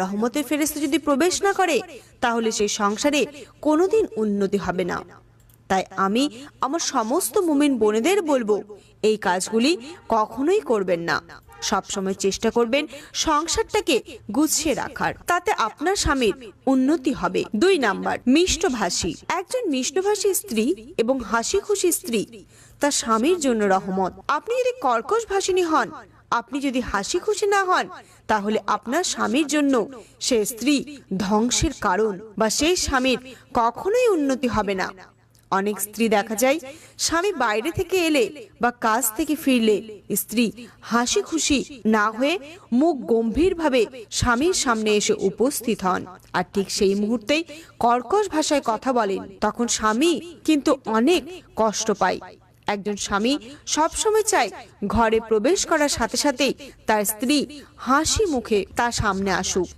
রহমতের ফেরেশতা যদি প্রবেশ না করে তাহলে সেই সংসারে কোনোদিন উন্নতি হবে না। তাই আমি আমার সমস্ত মুমিন বোনেদের বলবো, এই কাজগুলি কখনোই করবেন না। সবসময় চেষ্টা করবেন সংসারটাকে গুছিয়ে রাখার, তাতে আপনার স্বামীর উন্নতি হবে। 2 নাম্বার, মিষ্টভাষী। একজন মিষ্টভাষী স্ত্রী এবং হাসি খুশি স্ত্রী তার স্বামীর জন্য রহমত। আপনি যদি কর্কশ ভাষিণী হন, আপনি যদি হাসি খুশি না হন, তাহলে আপনার স্বামীর জন্য সে স্ত্রী ধ্বংসের কারণ, বা সেই স্বামীর কখনোই উন্নতি হবে না। অনেক স্ত্রী দেখা যায় স্বামী বাইরে থেকে এলে বা কাজ থেকে ফিরলে স্ত্রী হাসি খুশি না হয়ে মুখ গম্ভীরভাবে স্বামীর সামনে এসে উপস্থিত হন, আর ঠিক সেই মুহূর্তেই কর্কশ ভাষায় কথা বলেন। তখন স্বামী কিন্তু অনেক কষ্ট পায়। একজন স্বামী সবসময় চায় ঘরে প্রবেশ করার সাথে সাথেই তার স্ত্রী হাসি মুখে তার সামনে আসুক।